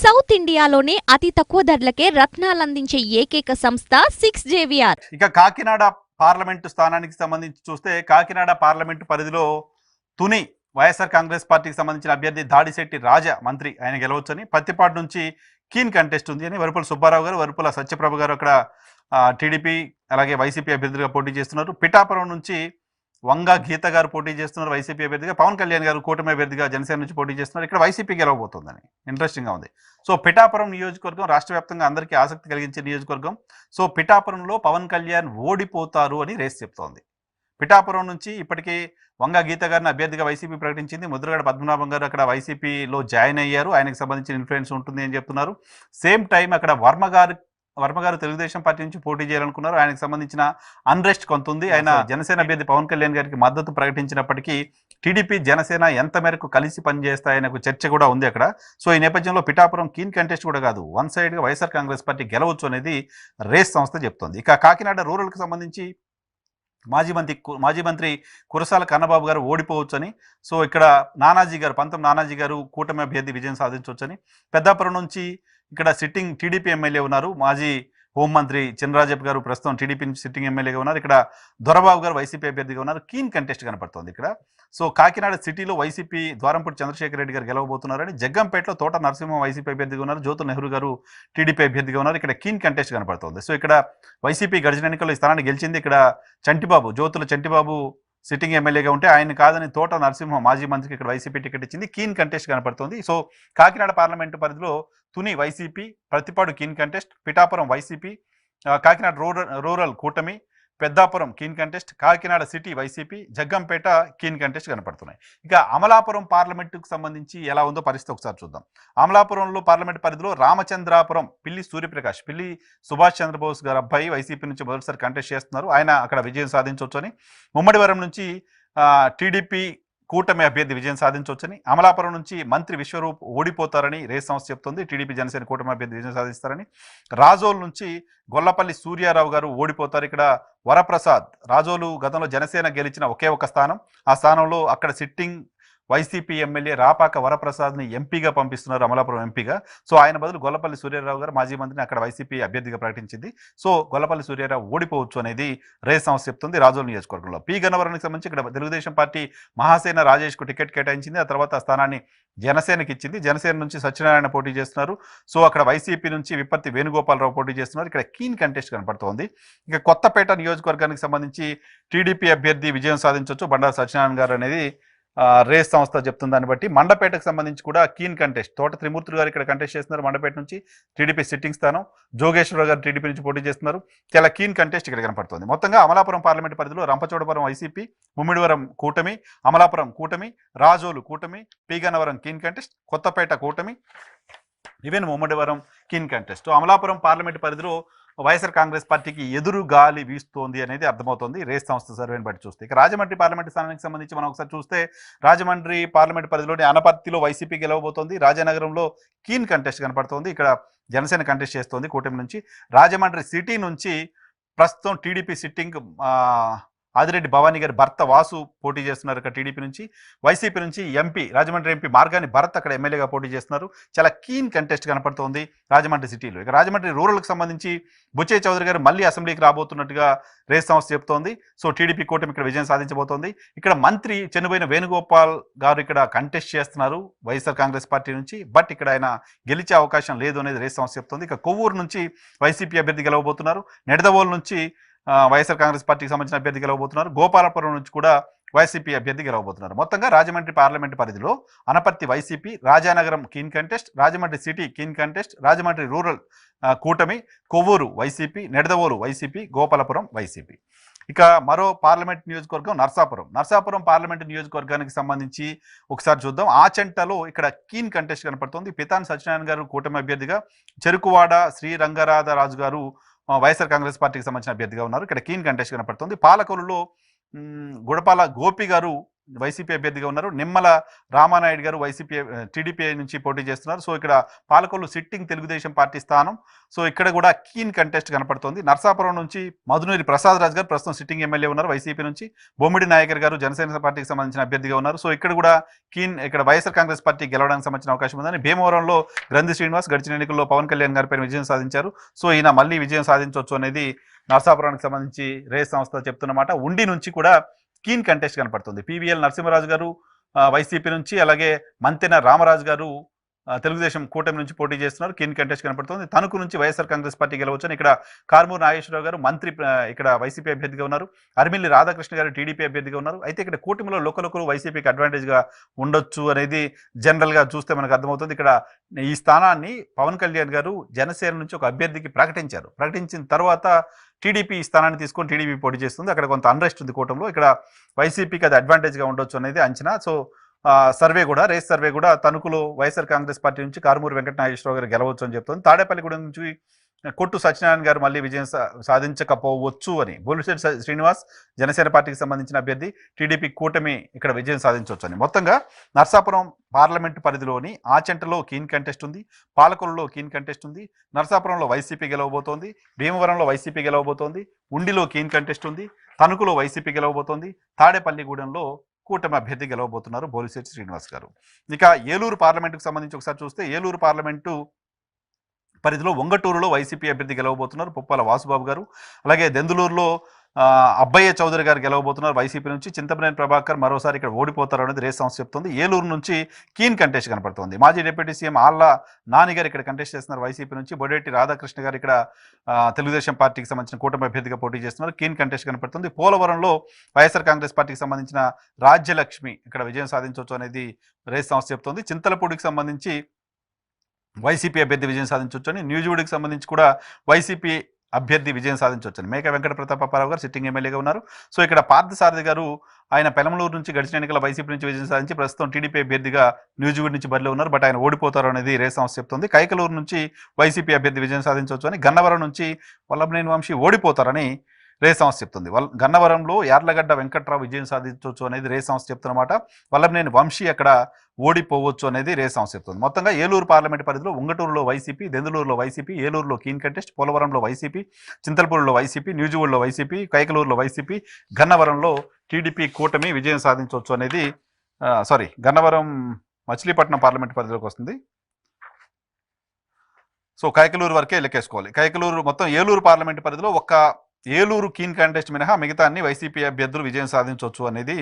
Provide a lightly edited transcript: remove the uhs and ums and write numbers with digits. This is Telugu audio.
సౌత్ ఇండియాలోనే అతి తక్కువ ధరలకే రత్నాలందించే ఏకైక సంస్థ 6JVR. ఇక కాకినాడ పార్లమెంటు స్థానానికి సంబంధించి చూస్తే కాకినాడ పార్లమెంటు పరిధిలో తుని వైఎస్ఆర్ కాంగ్రెస్ పార్టీకి సంబంధించిన అభ్యర్థి దాడిశెట్టి రాజా మంత్రి ఆయన గెలవచ్చని, పత్తిపాడు నుంచి కీన్ కంటెస్ట్ ఉంది అని వరుపుల సుబ్బారావు గారు, వరుపుల సత్యప్రభ గారు అక్కడ టీడీపీ అలాగే వైసీపీ అభ్యర్థిగా పోటీ చేస్తున్నారు. పిఠాపురం నుంచి వంగ గీత గారు పోటీ చేస్తున్నారు వైసీపీ అభ్యర్థిగా, పవన్ కళ్యాణ్ గారు కూటమి అభ్యర్థిగా జనసేన నుంచి పోటీ చేస్తున్నారు. ఇక్కడ వైసీపీ గెలవబోతోందని ఇంట్రెస్టింగ్గా ఉంది. సో పిఠాపురం నియోజకవర్గం రాష్ట్ర వ్యాప్తంగా అందరికీ ఆసక్తి కలిగించే నియోజకవర్గం. సో పిఠాపురంలో పవన్ కళ్యాణ్ ఓడిపోతారు అని రేస్ చెప్తోంది. పిఠాపురం నుంచి ఇప్పటికీ వంగ గీత గారిని అభ్యర్థిగా వైసీపీ ప్రకటించింది. ముద్రగడ పద్మనాభం గారు అక్కడ వైసీపీలో జాయిన్ అయ్యారు, ఆయనకు సంబంధించిన ఇన్ఫ్లుయెన్స్ ఉంటుంది అని చెప్తున్నారు. సేమ్ టైం అక్కడ వర్మ గారు తెలుగుదేశం పార్టీ నుంచి పోటీ చేయాలనుకున్నారు, ఆయనకు సంబంధించిన అన్రెస్ట్ కొంత ఉంది. ఆయన జనసేన అభ్యర్థి పవన్ కళ్యాణ్ గారికి మద్దతు ప్రకటించినప్పటికీ టీడీపీ జనసేన ఎంత మేరకు కలిసి పనిచేస్తాయనే చర్చ కూడా ఉంది అక్కడ. సో ఈ నేపథ్యంలో పిఠాపురం కీన్ కంటెస్ట్ కూడా కాదు, వన్ సైడ్గా వైఎస్ఆర్ కాంగ్రెస్ పార్టీ గెలవచ్చు అనేది రేస్ సంస్థ చెప్తోంది. ఇక కాకినాడ రూరల్కి సంబంధించి మాజీ మంత్రి కురసాల కన్నబాబు గారు ఓడిపోవచ్చని, సో ఇక్కడ పంతం నానాజీ గారు కూటమి అభ్యర్థి విజయం సాధించవచ్చని, పెద్దాపురం నుంచి ఇక్కడ సిట్టింగ్ టీడీపీ ఎమ్మెల్యే ఉన్నారు మాజీ హోంమంత్రి చినరాజప్ప గారు, ప్రస్తుతం టీడీపీ నుంచి సిట్టింగ్ ఎమ్మెల్యేగా ఉన్నారు. ఇక్కడ దొరబాబు గారు వైసీపీ అభ్యర్థిగా ఉన్నారు. కీన్ కంటెస్ట్ కనపడుతోంది ఇక్కడ. సో కాకినాడ సిటీలో వైసీపీ ద్వారంపూడి చంద్రశేఖర్ రెడ్డి గారు గెలవబోతున్నారని, జగ్గంపేటలో తోట నరసింహ వైసీపీ అభ్యర్థిగా ఉన్నారు, జ్యోతి నెహ్రూ గారు టీడీపీ అభ్యర్థిగా ఉన్నారు. ఇక్కడ కీన్ కంటెస్ట్ కనపడుతోంది. సో ఇక్కడ వైసీపీ గడిచిన ఎన్నికల్లో ఈ స్థానాన్ని గెలిచింది. ఇక్కడ జ్యోతుల చంటిబాబు సిట్టింగ్ ఎమ్మెల్యేగా ఉంటే ఆయన కాదని తోట నరసింహ మాజీ మంత్రికి ఇక్కడ వైసీపీ టికెట్ ఇచ్చింది. కీన్ కంటెస్ట్ కనపడుతోంది. సో కాకినాడ పార్లమెంటు పరిధిలో Tuni YCP, Prathipadu keen contest, Pithapuram YCP, Kakinada rural కూటమి, Peddapuram keen contest, Kakinada city YCP, Jaggampeta keen contest కనపడుతున్నాయి. ఇక అమలాపురం పార్లమెంటుకు సంబంధించి ఎలా ఉందో పరిస్థితి ఒకసారి చూద్దాం. అమలాపురంలో పార్లమెంట్ పరిధిలో రామచంద్రాపురం పిల్లి సుభాష్ చంద్రబోస్ గారు అబ్బాయి వైసీపీ నుంచి మొదటిసారి కంటెస్ట్ చేస్తున్నారు. ఆయన అక్కడ విజయం సాధించవచ్చని, ముమ్మడివరం నుంచి టీడీపీ కూటమి అభ్యర్థి విజయం సాధించవచ్చని, అమలాపురం నుంచి మంత్రి విశ్వరూప్ ఓడిపోతారని రేస్ సంస్థ చెప్తోంది. టీడీపీ జనసేన కూటమి అభ్యర్థి విజయం సాధిస్తారని, రాజోల్ నుంచి గొల్లపల్లి సూర్యారావు గారు ఓడిపోతారు. ఇక్కడ వరప్రసాద్, రాజోలు గతంలో జనసేన గెలిచిన ఒకే ఒక స్థానం, ఆ స్థానంలో అక్కడ సిట్టింగ్ వైసీపీ ఎమ్మెల్యే రాపాక వరప్రసాద్ని ఎంపీగా పంపిస్తున్నారు, అమలాపురం ఎంపీగా. సో ఆయన బదులు గొల్లపల్లి సూర్యారావు గారు మాజీ మంత్రిని అక్కడ వైసీపీ అభ్యర్థిగా ప్రకటించింది. సో గొల్లపల్లి సూర్యారావు ఓడిపోవచ్చు అనేది రేస్ సంస్థ చెప్తుంది. రాజోలు నియోజకవర్గంలో పి గన్నవరానికి సంబంధించి ఇక్కడ తెలుగుదేశం పార్టీ మహాసేన రాజేష్కు టికెట్ కేటాయించింది. ఆ తర్వాత స్థానాన్ని జనసేనకి ఇచ్చింది. జనసేన నుంచి సత్యనారాయణ పోటీ చేస్తున్నారు. సో అక్కడ వైసీపీ నుంచి విప్పర్తి వేణుగోపాలరావు పోటీ చేస్తున్నారు. ఇక్కడ కీన్ కంటెస్ట్ కనపడుతోంది. ఇక కొత్తపేట నియోజకవర్గానికి సంబంధించి టీడీపీ అభ్యర్థి విజయం సాధించవచ్చు బండారు సత్యనారాయణ గారు అనేది రేస్ సంస్థ చెప్తుంది. దాన్ని బట్టి మండపేటకు సంబంధించి కూడా కీన్ కంటెస్ట్, తోట త్రిమూర్తులు గారు ఇక్కడ కంటెస్ట్ చేస్తున్నారు మండపేట నుంచి, టీడీపీ సిట్టింగ్ స్థానం. జోగేశ్వరరావు గారు టీడీపీ నుంచి పోటీ చేస్తున్నారు. చాలా కీన్ కంటెస్ట్ ఇక్కడ కనపడుతుంది. మొత్తంగా అమలాపురం పార్లమెంట్ పరిధిలో రంపచోడవరం వైసీపీ, ముమ్మిడివరం కూటమి, అమలాపురం కూటమి, రాజోలు కూటమి, P Gannavaram keen contest, Kothapeta కూటమి, even Mummidivaram keen contest. Amalapuram parliament పరిధిలో వైఎస్ఆర్ కాంగ్రెస్ పార్టీకి ఎదురు గాలి వీస్తోంది అనేది అర్థమవుతుంది రేస్ సంస్థ సర్వేని బట్టి చూస్తే. ఇక రాజమండ్రి పార్లమెంట్ స్థానానికి సంబంధించి మనం ఒకసారి చూస్తే రాజమండ్రి పార్లమెంట్ పరిధిలోని అనపర్తిలో వైసీపీ గెలవబోతోంది. రాజానగరంలో కీన్ కంటెస్ట్ కనపడుతోంది. ఇక్కడ జనసేన కంటెస్ట్ చేస్తోంది కూటమి నుంచి. రాజమండ్రి సిటీ నుంచి ప్రస్తుతం టీడీపీ సిట్టింగ్ ఆదిరెడ్డి భవానీ గారి భర్త వాసు పోటీ చేస్తున్నారు ఇక్కడ టీడీపీ నుంచి. వైసీపీ నుంచి రాజమండ్రి ఎంపీ మార్గాని భరత్ అక్కడ ఎమ్మెల్యేగా పోటీ చేస్తున్నారు. చాలా కీన్ కంటెస్ట్ కనపడుతోంది రాజమండ్రి సిటీలో. ఇక రాజమండ్రి రూరల్కి సంబంధించి బుచ్చే చౌదరి గారు మళ్ళీ అసెంబ్లీకి రాబోతున్నట్టుగా రేస్ సంస్థ చెప్తోంది. సో టీడీపీ కూటమి ఇక్కడ విజయం సాధించబోతోంది. ఇక్కడ మంత్రి చెన్నుబోయిన వేణుగోపాల్ గారు ఇక్కడ కంటెస్ట్ చేస్తున్నారు వైఎస్ఆర్ కాంగ్రెస్ పార్టీ నుంచి, బట్ ఇక్కడ ఆయన గెలిచే అవకాశం లేదు అనేది రేస్ సంస్థ చెప్తోంది. ఇక కొవ్వూరు నుంచి వైసీపీ అభ్యర్థి గెలవబోతున్నారు. నిడదవోలు నుంచి వైఎస్ఆర్ కాంగ్రెస్ పార్టీకి సంబంధించిన అభ్యర్థి గెలవబోతున్నారు. గోపాలపురం నుంచి కూడా వైసీపీ అభ్యర్థి గెలవబోతున్నారు. మొత్తంగా రాజమండ్రి పార్లమెంట్ పరిధిలో Anaparthi YCP, Rajanagaram keen contest, Rajahmundry city keen contest, Rajahmundry rural కూటమి, Kovvur YCP, Nidadavolu YCP, Gopalapuram YCP. ఇక మరో పార్లమెంట్ నియోజకవర్గం నర్సాపురం పార్లమెంట్ నియోజకవర్గానికి సంబంధించి ఒకసారి చూద్దాం. ఆచంటలో ఇక్కడ కీన్ కంటెస్ట్ కనపడుతుంది. పితాని సత్యనారాయణ గారు కూటమి అభ్యర్థిగా, చెరుకువాడ శ్రీరంగరాధరాజు గారు వైఎస్ఆర్ కాంగ్రెస్ పార్టీకి సంబంధించిన అభ్యర్థిగా ఉన్నారు. ఇక్కడ కీన్ కంటెస్ట్ కనపడుతుంది. పాలకొల్లులో గుడపాల గోపి గారు వైసీపీ అభ్యర్థిగా ఉన్నారు. నిమ్మల రామానాయుడు గారు టీడీపీ నుంచి పోటీ చేస్తున్నారు. సో ఇక్కడ పాలకొల్లు సిట్టింగ్ తెలుగుదేశం పార్టీ స్థానం. సో ఇక్కడ కూడా కీన్ కంటెస్ట్ కనపడుతోంది. నర్సాపురం నుంచి మధునూరి ప్రసాద్ రాజ్ గారు ప్రస్తుతం సిట్టింగ్ ఎమ్మెల్యే ఉన్నారు వైసీపీ నుంచి. బొమ్మిడి నాయకర్ గారు జనసేన పార్టీకి సంబంధించిన అభ్యర్థిగా ఉన్నారు. సో ఇక్కడ కూడా ఇక్కడ వైఎస్ఆర్ కాంగ్రెస్ పార్టీ గెలవడానికి సంబంధించిన అవకాశం ఉందని. భీమవరంలో గ్రంథి శ్రీనివాస్ గడిచిన ఎన్నికల్లో పవన్ కళ్యాణ్ గారిపై విజయం సాధించారు. సో ఈయన మళ్ళీ విజయం సాధించవచ్చు అనేది నర్సాపురానికి సంబంధించి రేస్ సంస్థ చెప్తున్నమాట. ఉండి నుంచి కూడా కీన్ కంటెస్ట్ కనపడుతుంది. పివిఎల్ నరసింహరాజు గారు వైసీపీ నుంచి, అలాగే మంతెన రామరాజు గారు తెలుగుదేశం కూటమి నుంచి పోటీ చేస్తున్నారు. కీన్ కంటెస్ట్ కనపడుతుంది. తణుకు నుంచి వైఎస్ఆర్ కాంగ్రెస్ పార్టీ గెలవచ్చని ఇక్కడ కారుమూరు నాగేశ్వరరావు గారు మంత్రి ఇక్కడ వైసీపీ అభ్యర్థిగా ఉన్నారు. అరిమిల్లి రాధాకృష్ణ గారు టీడీపీ అభ్యర్థిగా ఉన్నారు. అయితే ఇక్కడ కూటమిలో లోకల్ వైసీపీకి అడ్వాంటేజ్గా ఉండొచ్చు అనేది జనరల్గా చూస్తే మనకు అర్థమవుతుంది. ఇక్కడ ఈ స్థానాన్ని పవన్ కళ్యాణ్ గారు జనసేన నుంచి ఒక అభ్యర్థికి ప్రకటించారు. ప్రకటించిన తర్వాత టీడీపీ ఈ స్థానాన్ని తీసుకొని టీడీపీ పోటీ చేస్తుంది. అక్కడ కొంత అన్రెస్ట్ ఉంది కూటమిలో. ఇక్కడ వైసీపీకి అది అడ్వాంటేజ్గా ఉండొచ్చు అనేది అంచనా. సో రేస్ సర్వే కూడా తణుకులో వైఎస్ఆర్ కాంగ్రెస్ పార్టీ నుంచి కారుమూరి వెంకట నాగేశ్వరరావు గారు గెలవచ్చు అని చెప్తుంది. తాడేపల్లిగూడెం నుంచి కొట్టు సత్యనారాయణ గారు మళ్ళీ విజయం సాధించకపోవచ్చు అని. బొలిశెట్టి శ్రీనివాస్ జనసేన పార్టీకి సంబంధించిన అభ్యర్థి, టీడీపీ కూటమి ఇక్కడ విజయం సాధించవచ్చు అని. మొత్తంగా నర్సాపురం పార్లమెంటు పరిధిలోని ఆచంటలో కీన్ కంటెస్ట్ ఉంది, పాలకొల్లులో కీన్ కంటెస్ట్ ఉంది, నర్సాపురంలో వైసీపీ గెలవబోతోంది, భీమవరంలో వైసీపీ గెలవబోతోంది, ఉండిలో కీన్ కంటెస్ట్ ఉంది, తణుకులో వైసీపీ గెలవబోతోంది, తాడేపల్లిగూడెంలో కూటమి అభ్యర్థి గెలవబోతున్నారు బొలిశెట్టి శ్రీనివాస్ గారు. ఇక ఏలూరు పార్లమెంటుకు సంబంధించి ఒకసారి చూస్తే ఏలూరు పార్లమెంటు పరిధిలో ఒంగటూరులో వైసీపీ అభ్యర్థి గెలవబోతున్నారు పుప్పాల వాసుబాబు గారు. అలాగే దెందులూరులో అబ్బయ్య చౌదరి గారు గెలవబోతున్నారు వైసీపీ నుంచి. చింతమనేని ప్రభాకర్ మరోసారి ఇక్కడ ఓడిపోతారు అనేది రేస్ సంస్థ చెప్తుంది. ఏలూరు నుంచి కీన్ కంటెస్ట్ కనపడుతుంది. మాజీ డిప్యూటీ సీఎం ఆళ్ల నాని గారు ఇక్కడ కంటెస్ట్ చేస్తున్నారు వైసీపీ నుంచి. బొడేటి రాధాకృష్ణ గారు ఇక్కడ తెలుగుదేశం పార్టీకి సంబంధించిన కూటమి అభ్యర్థిగా పోటీ చేస్తున్నారు. కీన్ కంటెస్ట్ కనపడుతుంది. పోలవరంలో వైఎస్ఆర్ కాంగ్రెస్ పార్టీకి సంబంధించిన రాజ్యలక్ష్మి ఇక్కడ విజయం సాధించవచ్చు అనేది రేస్ సంస్థ చెప్తుంది. చింతలపూడికి సంబంధించి వైసీపీ అభ్యర్థి విజయం సాధించవచ్చు అని, న్యూజివీడ్కి సంబంధించి కూడా వైసీపీ అభ్యర్థి విజయం సాధించవచ్చని. మేక వెంకట ప్రతాపరావు గారు సిట్టింగ్ ఎమ్మెల్యేగా ఉన్నారు. సో ఇక్కడ పార్థసారథి గారు ఆయన పెనమలూరు నుంచి గడిచిన ఎన్నికల వైసీపీ నుంచి విజయం సాధించి ప్రస్తుతం టీడీపీ అభ్యర్థిగా న్యూజివీడ్ నుంచి బరిలో ఉన్నారు. బట్ ఆయన ఓడిపోతారు అనేది రేస్ సంస్థ చెప్తుంది. కైకలూరు నుంచి వైసీపీ అభ్యర్థి విజయం సాధించవచ్చు అని, గన్నవరం నుంచి వల్లభనేని వంశీ ఓడిపోతారని రేస్ సంస్థ చెప్తుంది. గన్నవరంలో యార్లగడ్డ వెంకట్రావు విజయం సాధించవచ్చు అనేది రేస్ సంస్థ చెప్తున్నమాట. వల్లభనేని వంశీ అక్కడ ఓడిపోవచ్చు అనేది రేస్ సంస్థ చెప్తుంది. మొత్తంగా ఏలూరు పార్లమెంట్ పరిధిలో ఉంగటూరులో వైసీపీ, దెందులూరులో వైసీపీ, ఏలూరులో కీన్ కంటెస్ట్, పోలవరంలో వైసీపీ, చింతలపూడిలో వైసీపీ, న్యూజివీడ్లో వైసీపీ, కైకలూరులో వైసీపీ, గన్నవరంలో టీడీపీ కూటమి విజయం సాధించవచ్చు అనేది గన్నవరం మచిలీపట్నం పార్లమెంట్ పరిధిలోకి వస్తుంది. సో కైకలూరు వరకే లెక్కేసుకోవాలి. కైకలూరు మొత్తం ఏలూరు పార్లమెంట్ పరిధిలో ఒక్క ఏలూరు కీన్ కంటెస్ట్ మినహా మిగతా అన్ని వైసీపీ అభ్యర్థులు విజయం సాధించవచ్చు అనేది